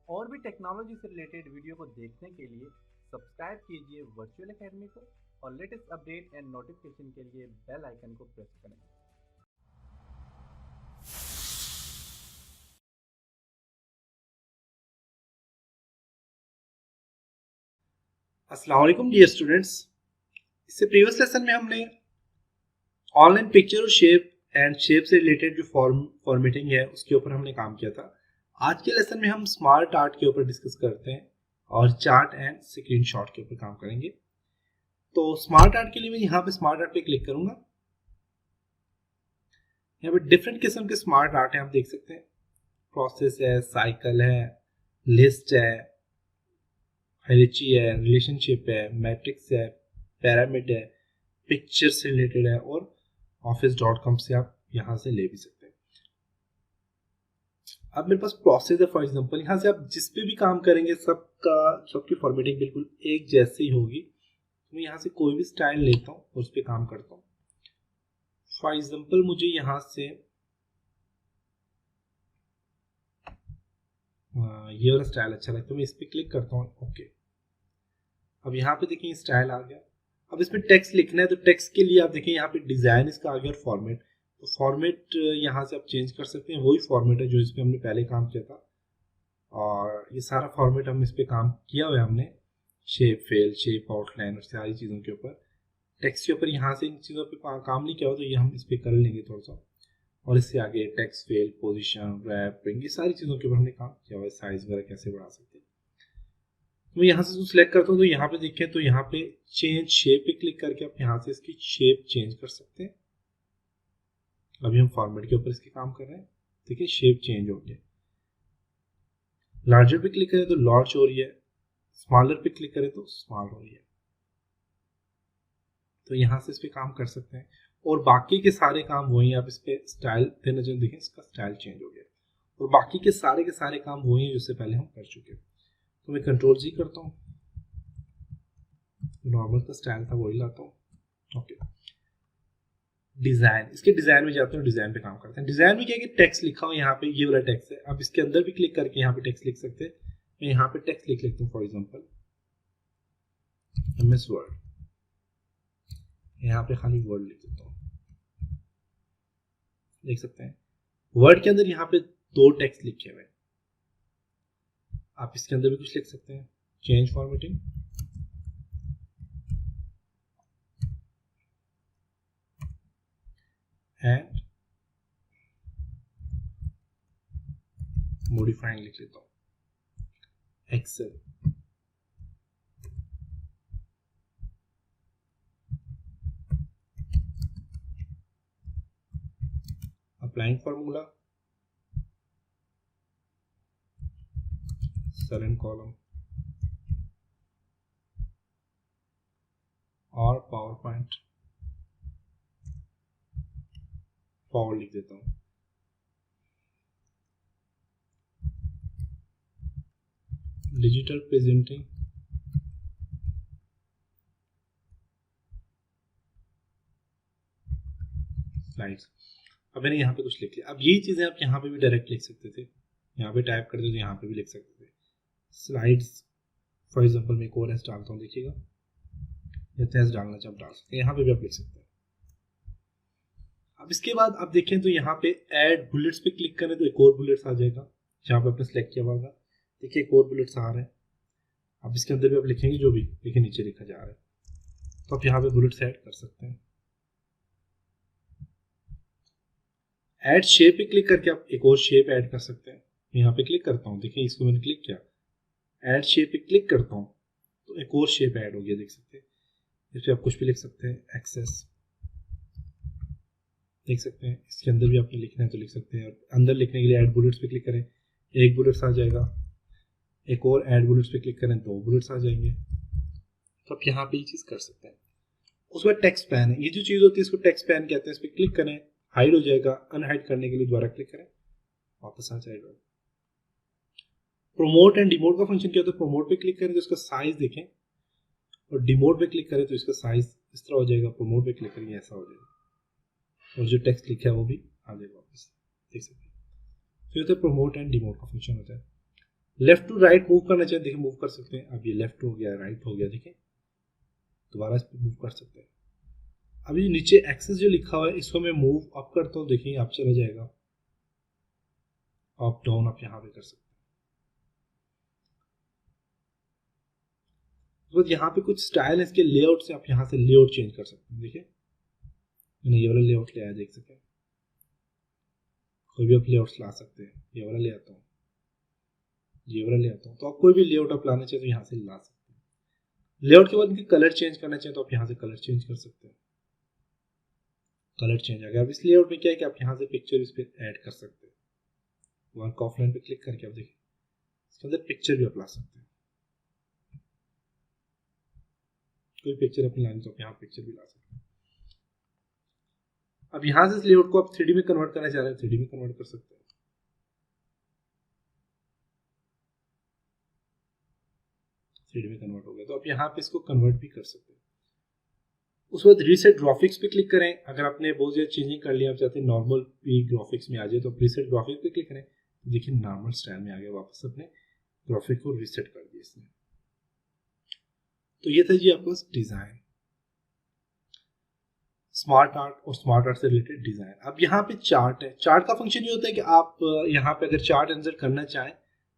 और भी टेक्नोलॉजी से रिलेटेड वीडियो को देखने के लिए सब्सक्राइब कीजिए वर्चुअल एकेडमी को और लेटेस्ट अपडेट एंड नोटिफिकेशन के लिए बेल आइकन को प्रेस करें। अस्सलाम वालेकुम डियर स्टूडेंट्स। इससे प्रीवियस लेसन में हमने ऑनलाइन पिक्चर और शेप एंड शेप से रिलेटेड जो फॉर्मेटिंग है उसके ऊपर हमने काम किया था। आज के लेसन में हम स्मार्ट आर्ट के ऊपर डिस्कस करते हैं और चार्ट एंड स्क्रीनशॉट के ऊपर काम करेंगे। तो स्मार्ट आर्ट के लिए मैं यहाँ पे स्मार्ट आर्ट पे क्लिक करूंगा। यहाँ पे डिफरेंट किस्म के स्मार्ट आर्ट है, आप देख सकते हैं। प्रोसेस है, साइकिल है, लिस्ट है, हेलिची है, रिलेशनशिप है, मैट्रिक्स है, पिरामिड है, पिक्चर से रिलेटेड है और office.com से आप यहाँ से ले भी सकते हैं। अब मेरे पास प्रोसेस है, फॉर एग्जांपल यहाँ से आप जिस पे भी काम करेंगे सबकी फॉर्मेटिंग बिल्कुल एक जैसी ही होगी। मैं यहाँ से कोई भी स्टाइल लेता हूँ और उस पर काम करता हूँ। फॉर एग्जांपल मुझे यहाँ से ये वाला स्टाइल अच्छा लगता है, मैं इस पर क्लिक करता हूँ। ओके, अब यहाँ पे देखिए स्टाइल आ गया। अब इसमें टेक्स्ट लिखना है तो टेक्स्ट के लिए आप देखिए यहाँ पे डिजाइन इसका आ गया और फॉर्मेट। तो फॉर्मेट यहाँ से आप चेंज कर सकते हैं, वही फॉर्मेट है जो इस पे हमने पहले काम किया था और ये सारा फॉर्मेट हम इस पे काम किया हुआ है हमने, शेप फेल, शेप आउटलाइन और सारी चीज़ों के ऊपर। टेक्स्ट के ऊपर यहाँ से इन चीज़ों पे काम नहीं किया हो तो ये हम इस पर कर लेंगे थोड़ा सा। और इससे आगे टेक्स्ट फेल, पोजिशन, रैपिंग, ये सारी चीज़ों के ऊपर हमने काम किया हुआ है। साइज वगैरह कैसे बढ़ा सकते हैं। मैं यहाँ से सिलेक्ट करता हूँ तो यहाँ पे देखें तो यहाँ पे चेंज शेप पे क्लिक करके आप यहाँ से इसकी शेप चेंज कर सकते हैं। अभी हम फॉर्मेट के ऊपर इसके काम कर रहे हैं। देखिए शेप चेंज हो गया। लार्जर पे क्लिक करें तो लार्ज हो रही है, स्मॉलर पे क्लिक करें तो स्मॉल हो रही है। तो यहाँ से इस पे काम कर सकते हैं और बाकी के सारे काम वही। आप इस पे स्टाइल देना चाहिए, देखें इसका स्टाइल चेंज हो गया और बाकी के सारे काम वही हैं जिससे पहले हम कर चुके हैं। तो मैं कंट्रोल जी करता हूँ, नॉर्मल का स्टाइल था वही लाता हूँ। ओके, डिजाइन, इसके डिजाइन में जाते हैं, डिजाइन पे काम करते हैं। डिजाइन में क्या है कि टेक्स्ट लिखा हो, यहाँ पे ये वाला टेक्स्ट है। अब इसके अंदर भी क्लिक करके यहाँ पे टेक्स्ट लिख सकते हैं। मैं यहाँ पे टेक्स्ट लिख लेता हूँ, फॉर एग्जांपल MS वर्ड, यहाँ पे खाली वर्ड लिख देता हूँ। देख सकते हैं वर्ड के अंदर यहाँ पे 2 टेक्स्ट लिखे हुए हैं। आप इसके अंदर भी कुछ लिख सकते हैं। चेंज फॉर्मेटिंग, एंड मॉडिफाइंग लिख लेता हूँ। Excel, applying formula, cell and column और पावर पॉइंट, पावर लिख देता हूँ। Digital presenting, slides. अब मैंने यहाँ पे कुछ लिख लिया। अब यही चीजें आप यहाँ पे भी डायरेक्ट लिख सकते थे, यहाँ पे टाइप करते तो यहाँ पे भी लिख सकते थे। स्लाइड्स, फॉर एग्जांपल मैं एक और एस डालता हूँ, देखिएगा या एस डालना चाहे डाल सकते हैं, यहाँ पे भी आप लिख सकते हैं। अब इसके बाद आप देखें तो यहाँ पे ऐड बुलेट्स पे क्लिक करें तो एक और बुलेट्स आ जाएगा जहाँ पे आपने सेलेक्ट किया होगा। देखिए एक और बुलेट्स आ रहे हैं। अब इसके अंदर भी आप लिखेंगे जो भी, देखिए नीचे लिखा जा रहा है, तो आप यहाँ पे बुलेट्स ऐड कर सकते हैं। ऐड शेप पे क्लिक करके आप एक और शेप ऐड कर सकते हैं। यहाँ पे क्लिक करता हूँ, देखिए इसको मैंने क्लिक किया, ऐड शेप पे क्लिक करता हूँ तो एक और शेप ऐड हो गया, देख सकते हैं। इस पर आप कुछ भी लिख सकते हैं। एक्सेस, देख सकते हैं इसके अंदर भी आपने लिखना है तो लिख सकते हैं। और अंदर लिखने के लिए ऐड बुलेट्स पे क्लिक करें, एक बुलेट्स आ जाएगा। एक और ऐड बुलेट्स पे क्लिक करें 2 बुलेट्स आ जाएंगे। तो आप यहाँ पे ये चीज़ कर सकते हैं। उसके बाद टेक्स्ट पैन है, ये जो चीज़ होती है इसको टेक्स्ट पैन कहते हैं। इस पर क्लिक करें, हाइड हो जाएगा। अनहाइड करने के लिए दोबारा क्लिक करें, वापस आ जाएगा। प्रोमोट एंड डिमोट का फंक्शन क्या होता है? प्रोमोट पे क्लिक करें तो इसका साइज देखें और डिमोट पे क्लिक करें तो इसका साइज इस तरह हो जाएगा। प्रोमोट पे क्लिक करेंगे ऐसा हो जाएगा और जो टेक्स्ट लिखा है वो भी आ जाएगा वापस, देख सकते हैं। तो ये तो प्रोमोट एंड डिमोट का फंक्शन होता है। लेफ्ट टू राइट मूव करना चाहिए, देखिए मूव कर सकते हैं। अब ये लेफ्ट हो गया, राइट हो गया, देखिए दोबारा इस पर मूव कर सकते हैं। अभी नीचे एक्सेस जो लिखा हुआ है इसको मैं मूव अप करता हूँ, देखिए आप चला जाएगा, अप डाउन आप यहाँ पे कर सकते हैं। तो यहाँ पे कुछ स्टाइल है इसके लेआउट से, आप यहाँ से लेआउट चेंज कर सकते हैं। देखिए मैंने ये वाला लेआउट ले आया, देख सकते हैं, कोई भी आप लेआउट्स ला सकते हैं। ये वाला ले आता हूँ, ये वाला ले आता हूँ, तो आप कोई भी लेआउट आप लाना चाहिए तो यहाँ से ला सकते हैं। लेआउट के बाद इनके कलर चेंज करना चाहिए तो आप यहाँ से कलर चेंज कर सकते हैं। कलर चेंज आ गया। अब इस लेआउट में क्या है कि आप यहाँ से पिक्चर इस पर ऐड कर सकते हैं। वर्क ऑफलाइन पे क्लिक करके आप देखिए इसके अंदर पिक्चर भी आप ला सकते हैं। कोई पिक्चर अपनी लानी तो आप यहाँ पिक्चर भी ला सकते हैं। अब यहाँ से इस लेआउट को आप 3D में कन्वर्ट करना चाह रहे हैं, 3D में कन्वर्ट कर सकते हैं। 3D में कन्वर्ट हो गया तो आप यहाँ पे इसको कन्वर्ट भी कर सकते हैं। उसके बाद रीसेट ग्राफिक्स पे क्लिक करें। अगर आपने बहुत ज़्यादा चेंजिंग कर लिया, आप चाहते हैं नॉर्मल भी ग्राफिक्स में आ जाए तो आप रीसेट ग्राफिक्स पे क्लिक करें, तो देखिए नॉर्मल स्टाइल में आ गया, वापस अपने ग्राफिक को रीसेट कर दिया इसने। तो ये था जी आपका डिजाइन, स्मार्ट आर्ट और स्मार्ट आर्ट से रिलेटेड डिजाइन। अब यहाँ पे चार्ट है। चार्ट का फंक्शन ये होता है कि आप यहाँ पे अगर चार्ट इंसर्ट करना चाहें,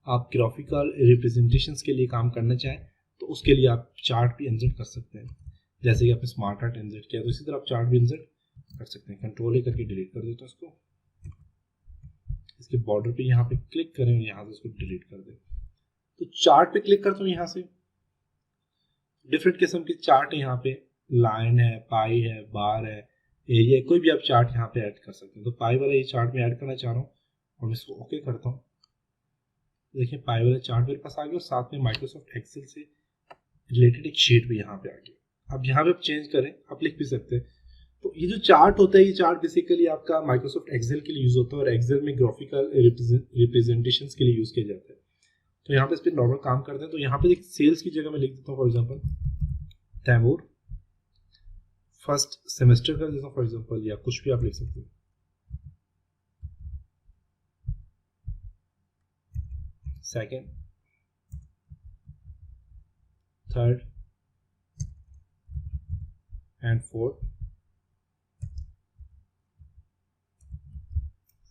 आप ग्राफिकल रिप्रेजेंटेशंस के लिए काम करना चाहें तो उसके लिए आप चार्ट भी इंसर्ट कर सकते हैं। जैसे कि आपने स्मार्ट आर्ट इंसर्ट किया तो इसी तरह आप चार्ट भी इंसर्ट कर सकते हैं। कंट्रोल ए करके डिलीट कर देता हूँ इसको, इसके बॉर्डर पे यहाँ पे क्लिक करें और यहाँ से इसको डिलीट कर दें। तो चार्ट पे क्लिक करता हूँ, यहाँ से डिफरेंट किस्म के चार्ट है, यहाँ पे लाइन है, पाई है, बार है, एरिया, कोई भी आप चार्ट यहाँ पे ऐड कर सकते हैं। तो पाई वाला ये चार्ट में ऐड करना चाह रहा हूँ और मैं इसको ओके करता हूँ। देखिए पाई वाला चार्ट मेरे पास आ गया और साथ में माइक्रोसॉफ्ट एक्सेल से रिलेटेड एक शीट भी यहाँ पे आ गया। अब यहाँ पे आप चेंज करें, आप लिख भी सकते हैं। तो ये जो चार्ट होता है, ये चार्ट बेसिकली आपका माइक्रोसॉफ्ट एक्सेल के लिए यूज होता है और एक्सेल में ग्राफिकल रिप्रेजेंटेशंस के लिए यूज किया जाता है। तो यहाँ पे इस पर नॉर्मल काम करते हैं। तो यहाँ पे सेल्स की जगह मैं लिख देता हूँ for example Taimur first semester कर देता हूँ फॉर एग्जाम्पल, या कुछ भी आप लिख सकते हैं। Second, third and fourth,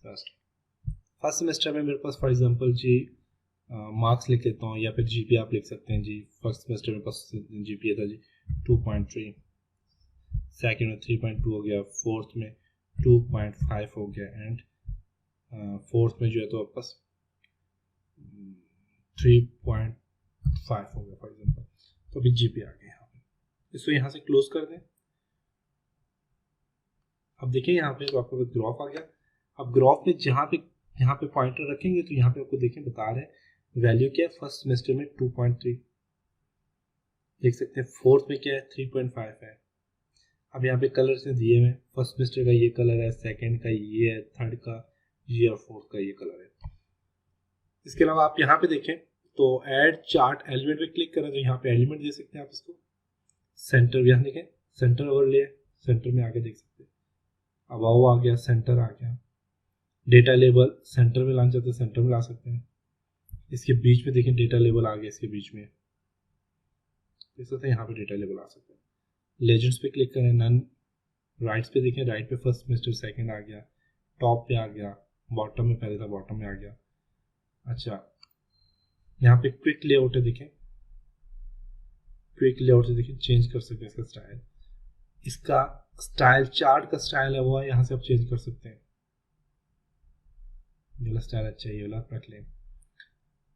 first semester में मेरे पास फॉर एग्जांपल जी मार्क्स लिख लेता हूँ, या फिर जीपीए आप लिख सकते हैं जी। फर्स्ट सेमेस्टर में पास जीपीए था जी 2.3, सेकंड में 3.2 हो गया, फोर्थ में 2.5 हो गया, एंड फोर्थ में जो है तो आपके पास 3.5 हो गया फॉर एग्जांपल। तो अभी जीपीए आ गया यहाँ पे, इसको यहाँ से क्लोज कर दें। अब देखिए यहाँ पे तो आपको ग्राफ आ गया। अब ग्राफ में जहाँ पे पॉइंटर रखेंगे तो यहाँ पे आपको देखें बता रहे हैं वैल्यू क्या है। फर्स्ट सेमेस्टर में 2.3 देख सकते हैं, फोर्थ में क्या है 3.5 है। अब यहाँ पे कलर से दिए हुए, फर्स्ट सेमेस्टर का ये कलर है, सेकंड का ये है, थर्ड का ये और फोर्थ का ये कलर है। इसके अलावा आप यहाँ पे देखें तो ऐड चार्ट एलिमेंट पे क्लिक करें तो यहाँ पे एलिमेंट दे सकते हैं आप इसको। सेंटर भी यहाँ देखें, सेंटर ओवरले, सेंटर में आके देख सकते हैं, अबाव आ गया, सेंटर आ गया। डेटा लेबल सेंटर में लाना चाहते हैं सेंटर में ला सकते हैं। इसके बीच में देखें डेटा लेबल आ गया, इसके बीच में देख सकते हैं, यहाँ पे डेटा लेबल आ सकते हैं। लेजेंड्स पे क्लिक करें, नन, राइट्स पे देखें, राइट पे फर्स्ट सेमेस्टर सेकंड आ गया, टॉप पे आ गया, बॉटम में पहले था बॉटम में आ गया। अच्छा यहाँ पे क्विक लेआउट है, देखें क्विक लेआउट से देखें चेंज कर सकते हैं इसका स्टाइल। इसका स्टाइल चार्ट का स्टाइल है वो यहाँ से आप चेंज कर सकते हैं। ये वाला स्टाइल अच्छा है, ये वाला रख लें।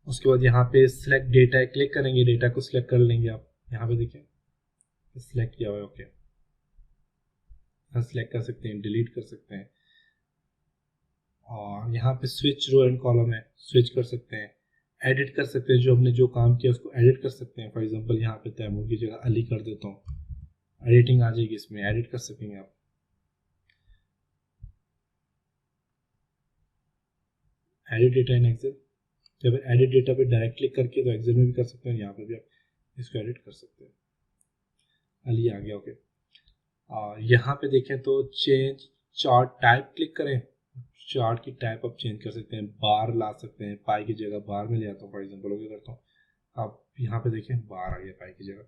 उसके बाद यहाँ पे सिलेक्ट डेटा है, क्लिक करेंगे, डेटा को सिलेक्ट कर लेंगे आप। यहाँ पे देखें सिलेक्ट किया हुआ है, ओके, सिलेक्ट कर सकते हैं, डिलीट कर सकते हैं। और यहाँ पे स्विच रो एंड कॉलम है, स्विच कर सकते हैं, एडिट कर सकते हैं, जो हमने जो काम किया उसको एडिट कर सकते हैं। फॉर एग्जांपल यहाँ पे तैमूर की जगह अली कर देता हूँ, एडिटिंग आ जाएगी, इसमें एडिट कर सकेंगे आप। एडिट डेटा इन एक्सेल, जब एडिट डेटा पे डायरेक्ट क्लिक करके तो एक्सेल में भी कर सकते हैं, यहाँ पे भी आप इसको एडिट कर सकते हैं। अली आ गया, ओके। और यहाँ पे देखें तो चेंज चार्ट टाइप क्लिक करें चार्ट की टाइप आप चेंज कर सकते हैं, बार ला सकते हैं, पाई की जगह बार में ले आता हूँ फॉर एग्जांपल। क्या करता हूँ, आप यहाँ पे देखें बार आ गया पाई की जगह,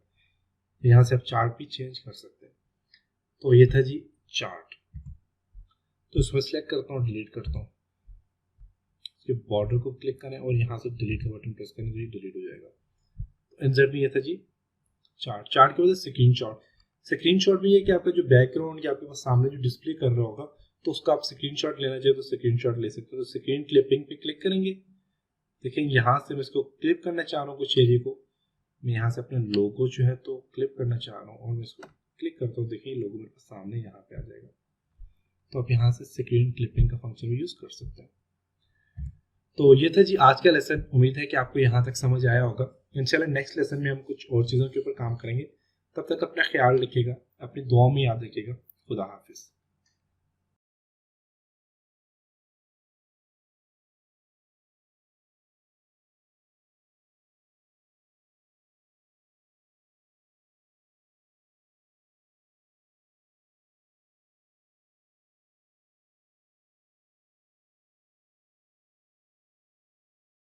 यहाँ से आप चार्ट भी चेंज कर सकते हैं। तो ये था जी चार्ट। तो इसमें सेलेक्ट करता हूँ, डिलीट करता हूँ, इसके बॉर्डर को क्लिक करें और यहाँ से डिलीट का बटन प्रेस करें तो ये डिलीट हो जाएगा। इंसर्ट में ये था जी चार्ट। चार्ट के बाद स्क्रीनशॉट। स्क्रीनशॉट में ये कि आपका जो बैकग्राउंड या आपके पास सामने जो डिस्प्ले कर रहा होगा तो उसका आप स्क्रीनशॉट लेना चाहिए तो स्क्रीनशॉट ले सकते हो। तो स्क्रीन क्लिपिंग पे क्लिक करेंगे, देखें यहाँ से मैं इसको क्लिप करना चाह रहा हूँ कुछ एरिया को, मैं यहाँ से अपना लोगो जो है तो क्लिप करना चाह रहा हूँ और मैं इसको क्लिक करता हूँ, देखिए लोगो मेरे पास सामने यहाँ पे आ जाएगा। तो आप यहाँ से स्क्रीन क्लिपिंग का फंक्शन भी यूज कर सकते हैं। तो ये था जी आज का लेसन। उम्मीद है कि आपको यहाँ तक समझ आया होगा। इंशाल्लाह नेक्स्ट लेसन में हम कुछ और चीज़ों के ऊपर काम करेंगे। तब तक अपना ख्याल रखिएगा, अपनी दुआ में याद रखिएगा। खुदा हाफिज।